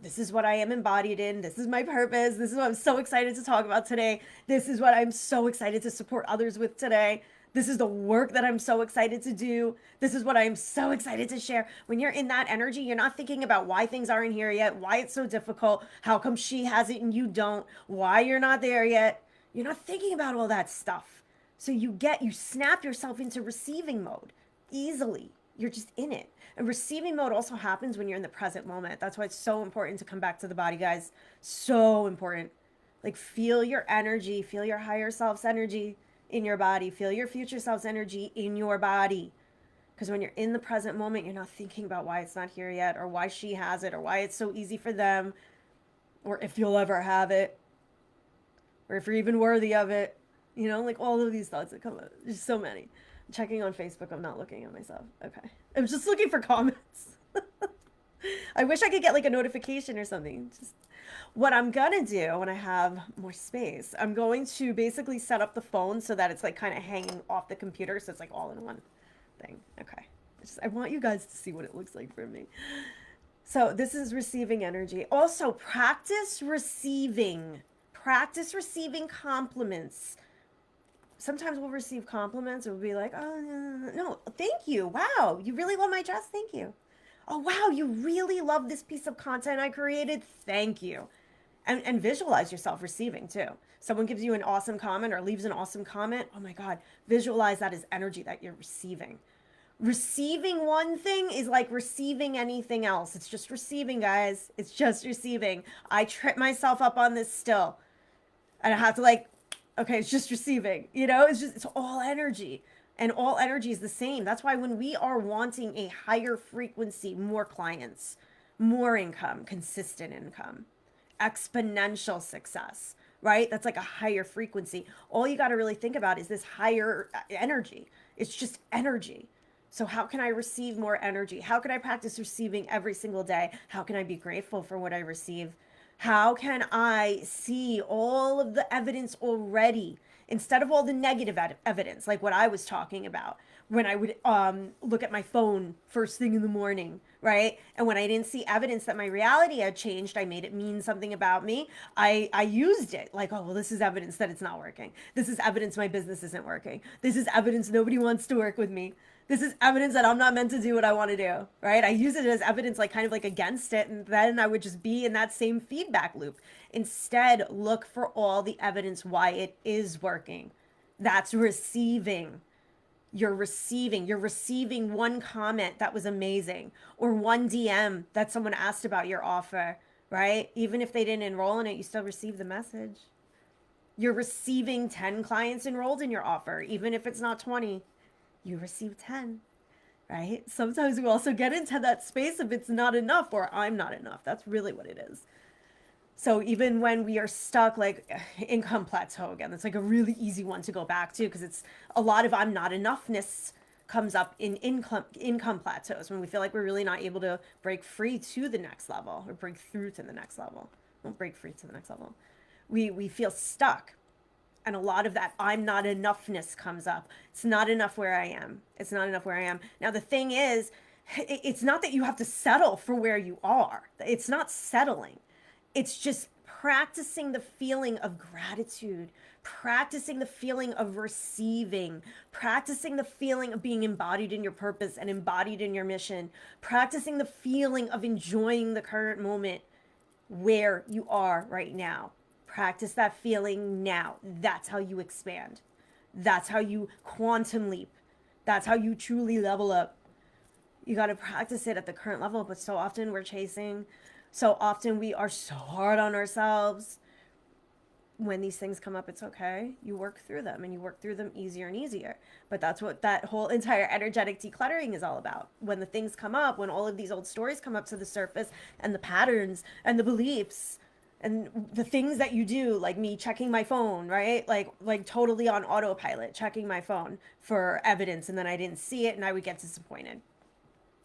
this is what I am embodied in. This is my purpose. This is what I'm so excited to talk about today. This is what I'm so excited to support others with today. This is the work that I'm so excited to do. This is what I'm so excited to share. When you're in that energy, you're not thinking about why things aren't here yet, why it's so difficult, how come she has it and you don't, why you're not there yet. You're not thinking about all that stuff. So you snap yourself into receiving mode easily. You're just in it. And receiving mode also happens when you're in the present moment. That's why it's so important to come back to the body, guys. So important. Like, feel your energy, feel your higher self's energy in your body. Feel your future self's energy in your body. Because when you're in the present moment, you're not thinking about why it's not here yet, or why she has it, or why it's so easy for them, or if you'll ever have it, or if you're even worthy of it. Like all of these thoughts that come up. There's so many. I'm checking on Facebook. I'm not looking at myself. Okay. I'm just looking for comments. I wish I could get like a notification or something. Just what I'm gonna do when I have more space, I'm going to basically set up the phone so that it's like kind of hanging off the computer, so it's like all in one thing. Okay. I want you guys to see what it looks like for me. So this is receiving energy. Also, practice receiving. Practice receiving compliments. Sometimes we'll receive compliments and we'll be like, oh, no, thank you. Wow, you really love my dress? Thank you. Oh, wow, you really love this piece of content I created? Thank you. And visualize yourself receiving too. Someone gives you an awesome comment or leaves an awesome comment. Oh my God, visualize that as energy that you're receiving. Receiving one thing is like receiving anything else. It's just receiving, guys. It's just receiving. I trip myself up on this still. And I have to okay, it's just receiving, it's all energy, and all energy is the same. That's why when we are wanting a higher frequency, more clients, more income, consistent income, exponential success, right? That's like a higher frequency. All you got to really think about is this higher energy. It's just energy. So how can I receive more energy? How can I practice receiving every single day? How can I be grateful for what I receive? How can I see all of the evidence already instead of all the negative evidence, like what I was talking about when I would look at my phone first thing in the morning, right? And when I didn't see evidence that my reality had changed, I made it mean something about me. I used it like, oh, well, this is evidence that it's not working. This is evidence my business isn't working. This is evidence nobody wants to work with me. This is evidence that I'm not meant to do what I want to do, right? I use it as evidence, like kind of like against it. And then I would just be in that same feedback loop. Instead, look for all the evidence why it is working. That's receiving. You're receiving one comment that was amazing, or one DM that someone asked about your offer, right? Even if they didn't enroll in it, you still receive the message. You're receiving 10 clients enrolled in your offer, even if it's not 20. You receive 10, right? Sometimes we also get into that space of it's not enough or I'm not enough. That's really what it is. So even when we are stuck, like income plateau again, that's like a really easy one to go back to, because it's a lot of I'm not enoughness comes up in income plateaus when we feel like we're really not able to break free to the next level or break through to the next level. Don't break free to the next level. We feel stuck. And a lot of that I'm not enoughness comes up. It's not enough where I am. It's not enough where I am. Now, the thing is, it's not that you have to settle for where you are. It's not settling. It's just practicing the feeling of gratitude, practicing the feeling of receiving, practicing the feeling of being embodied in your purpose and embodied in your mission, practicing the feeling of enjoying the current moment where you are right now. Practice that feeling now. That's how you expand. That's how you quantum leap. That's how you truly level up. You got to practice it at the current level, but so often we're chasing. So often we are so hard on ourselves. When these things come up, it's okay. You work through them, and you work through them easier and easier. But that's what that whole entire energetic decluttering is all about. When the things come up, when all of these old stories come up to the surface, and the patterns and the beliefs and the things that you do, like me checking my phone, right? Like totally on autopilot, checking my phone for evidence, and then I didn't see it and I would get disappointed.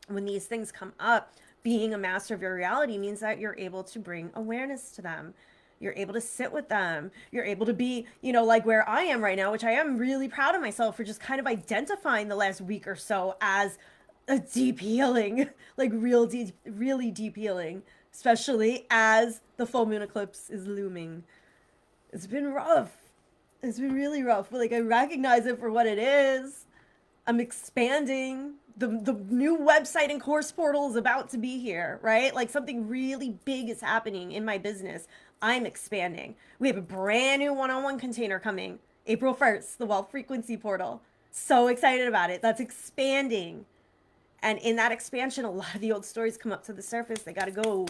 When these things come up, being a master of your reality means that you're able to bring awareness to them. You're able to sit with them. You're able to be, like where I am right now, which I am really proud of myself for just kind of identifying the last week or so as a deep healing, like really deep healing, especially as the full moon eclipse is looming. It's been rough. It's been really rough. But like I recognize it for what it is. I'm expanding. The new website and course portal is about to be here, right? Like something really big is happening in my business. I'm expanding. We have a brand new one-on-one container coming April 1st, the Wealth Frequency Portal. So excited about it. That's expanding. And in that expansion, a lot of the old stories come up to the surface. They got to go.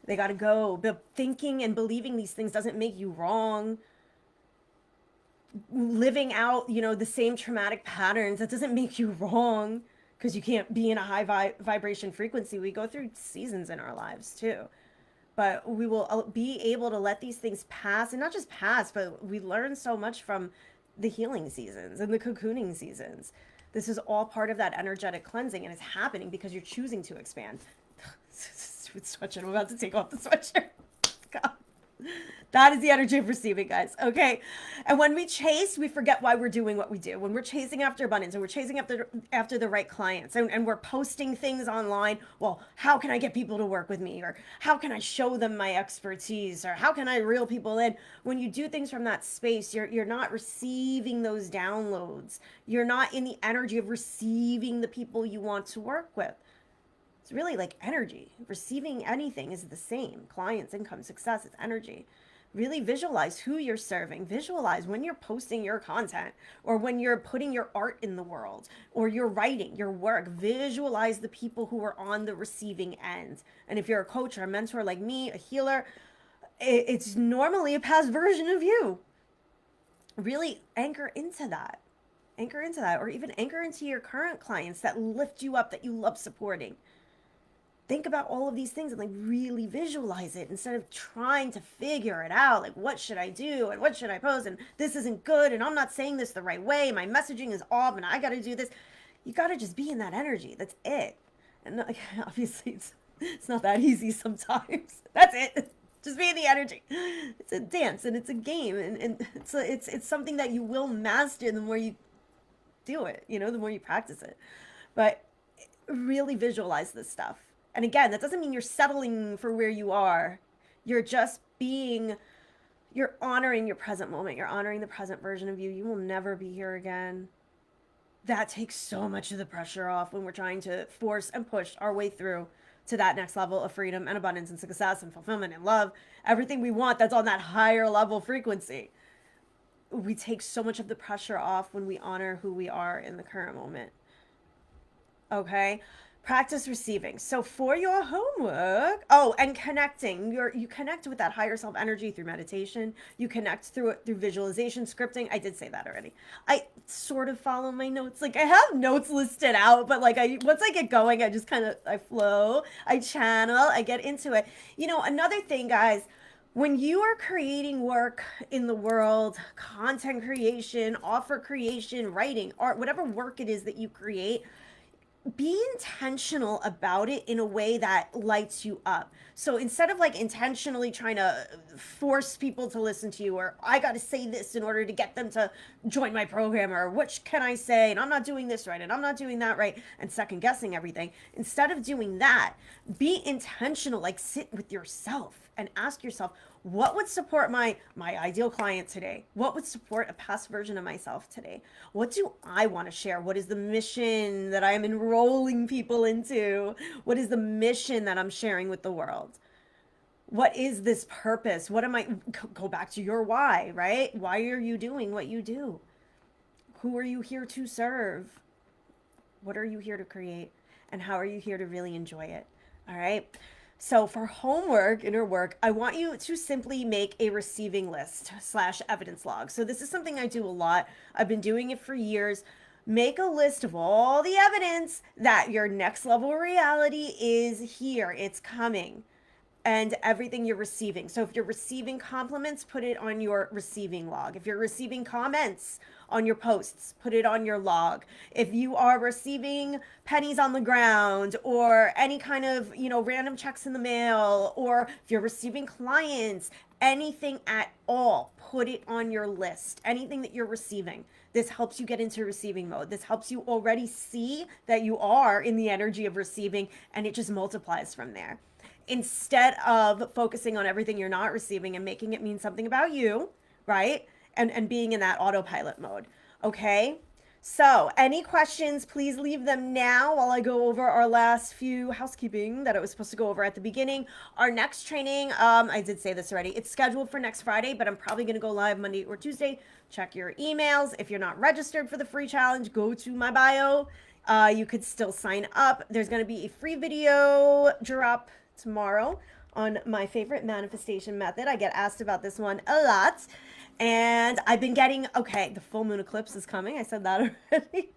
They got to go. But thinking and believing these things doesn't make you wrong. Living out, the same traumatic patterns, that doesn't make you wrong, because you can't be in a high vibration frequency. We go through seasons in our lives too. But we will be able to let these things pass, and not just pass, but we learn so much from the healing seasons and the cocooning seasons. This is all part of that energetic cleansing, and it's happening because you're choosing to expand. Stupid sweatshirt. I'm about to take off the sweatshirt. God. That is the energy of receiving, guys. Okay. And when we chase, we forget why we're doing what we do. When we're chasing after abundance and we're chasing after the right clients, and we're posting things online, well, how can I get people to work with me? Or how can I show them my expertise? Or how can I reel people in? When you do things from that space, you're not receiving those downloads. You're not in the energy of receiving the people you want to work with. It's really like energy. Receiving anything is the same. Clients, income, success, it's energy. Really visualize who you're serving. Visualize when you're posting your content, or when you're putting your art in the world, or you're writing your work. Visualize the people who are on the receiving end. And if you're a coach or a mentor like me, a healer, it's normally a past version of you. Really anchor into that. Anchor into that, or even anchor into your current clients that lift you up, that you love supporting. Think about all of these things and like really visualize it, instead of trying to figure it out. Like, what should I do? And what should I post? And this isn't good. And I'm not saying this the right way. My messaging is off and I got to do this. You got to just be in that energy. That's it. And like, obviously it's not that easy sometimes. That's it. Just be in the energy. It's a dance and it's a game. And it's something that you will master the more you do it, the more you practice it. But really visualize this stuff. And again, that doesn't mean you're settling for where you are. You're just you're honoring your present moment. You're honoring the present version of you. You will never be here again. That takes so much of the pressure off when we're trying to force and push our way through to that next level of freedom and abundance and success and fulfillment and love. Everything we want that's on that higher level frequency. We take so much of the pressure off when we honor who we are in the current moment. Okay? Practice receiving. So for your homework, oh, and connecting. You connect with that higher self energy through meditation. You connect through it through visualization, scripting. I did say that already. I sort of follow my notes. Like I have notes listed out, but like I once I get going, I just kind of I flow, I channel, I get into it. You know, another thing, guys, when you are creating work in the world, content creation, offer creation, writing, art, whatever work it is that you create, be intentional about it in a way that lights you up. So instead of like intentionally trying to force people to listen to you, or I got to say this in order to get them to join my program, or what can I say, and I'm not doing this right, and I'm not doing that right, and second guessing everything, instead of doing that, be intentional. Like sit with yourself and ask yourself, what would support my ideal client today? What would support a past version of myself today? What do I want to share? What is the mission that I am enrolling people into? What is the mission that I'm sharing with the world? What is this purpose? What am I, go back to your why, right? Why are you doing what you do? Who are you here to serve? What are you here to create? And how are you here to really enjoy it? All right. So for homework, inner work, I want you to simply make a receiving list / evidence log. So this is something I do a lot. I've been doing it for years. Make a list of all the evidence that your next level reality is here. It's coming, and everything you're receiving. So if you're receiving compliments, put it on your receiving log. If you're receiving comments on your posts, put it on your log. If you are receiving pennies on the ground, or any kind of, random checks in the mail, or if you're receiving clients, anything at all, put it on your list. Anything that you're receiving. This helps you get into receiving mode. This helps you already see that you are in the energy of receiving, and it just multiplies from there, instead of focusing on everything you're not receiving and making it mean something about you, right? And being in that autopilot mode. Okay? So, any questions, please leave them now while I go over our last few housekeeping that I was supposed to go over at the beginning. Our next training, I did say this already, it's scheduled for next Friday, but I'm probably going to go live Monday or Tuesday. Check your emails. If you're not registered for the free challenge, go to my bio. You could still sign up. There's going to be a free video drop tomorrow on my favorite manifestation method. I get asked about this one a lot. And I've been getting, okay, the full moon eclipse is coming. I said that already.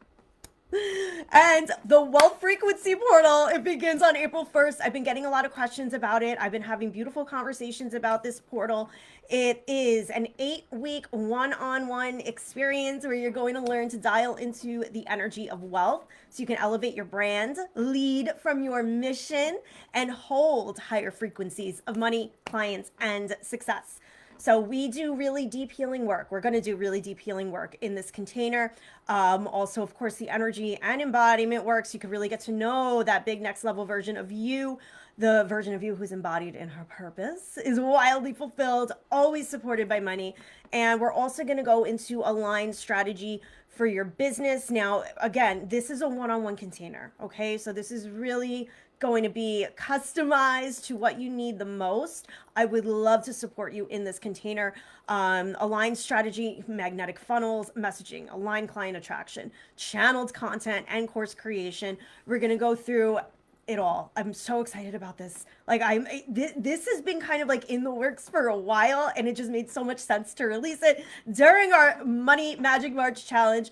And the wealth frequency portal, it begins on April 1st. I've been getting a lot of questions about it. I've been having beautiful conversations about this portal. It is an 8-week one-on-one experience where you're going to learn to dial into the energy of wealth so you can elevate your brand, lead from your mission, and hold higher frequencies of money, clients, and success. So we do really deep healing work. We're going to do really deep healing work in this container. Also, of course, the energy and embodiment work, so you can really get to know that big next level version of you. The version of you who's embodied in her purpose, is wildly fulfilled, always supported by money. And we're also going to go into aligned strategy for your business. Now, again, this is a one-on-one container, okay? So this is really going to be customized to what you need the most. I would love to support you in this container. Aligned strategy, magnetic funnels, messaging, aligned client attraction, channeled content, and course creation. We're going to go through it all. I'm so excited about this. Like this has been kind of like in the works for a while, and it just made so much sense to release it during our Money Magic March challenge.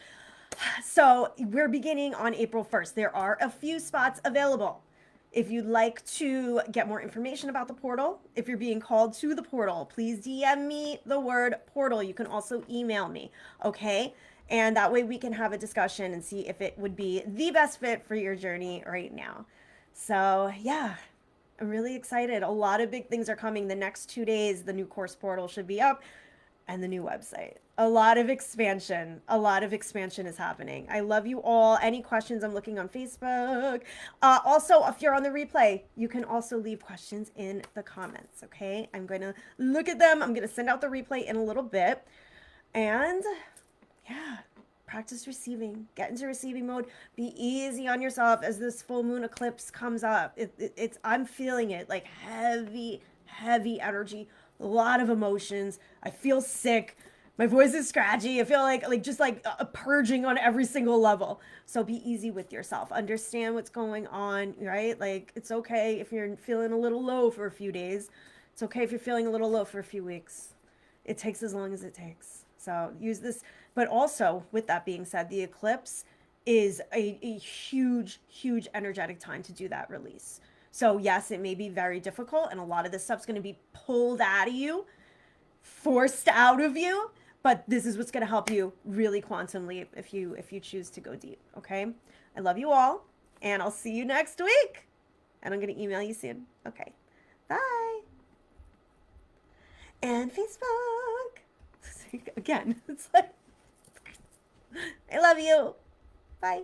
So we're beginning on April 1st. There are a few spots available. If you'd like to get more information about the portal, if you're being called to the portal, please DM me the word portal. You can also email me, okay? And that way we can have a discussion and see if it would be the best fit for your journey right now. So yeah, I'm really excited. A lot of big things are coming. The next 2 days, the new course portal should be up, and the new website. A lot of expansion is happening. I love you all. Any questions? I'm looking on Facebook. Also, if you're on the replay, you can also leave questions in the comments, okay? I'm going to look at them. I'm going to send out the replay in a little bit. And yeah, Practice receiving. Get into receiving mode. Be easy on yourself as this full moon eclipse comes up. It's I'm feeling it like heavy, heavy energy, a lot of emotions. I feel sick. My voice is scratchy. I feel like just like a purging on every single level. So be easy with yourself. Understand what's going on, right? Like it's okay if you're feeling a little low for a few days. It's okay if you're feeling a little low for a few weeks. It takes as long as it takes. So use this. But also, with that being said, the eclipse is a huge, huge energetic time to do that release. So yes, it may be very difficult, and a lot of this stuff's going to be pulled out of you, forced out of you, but this is what's going to help you really quantum leap if you choose to go deep. Okay, I love you all, and I'll see you next week, and I'm going to email you soon. Okay, bye. And Facebook. Again, it's like I love you. Bye.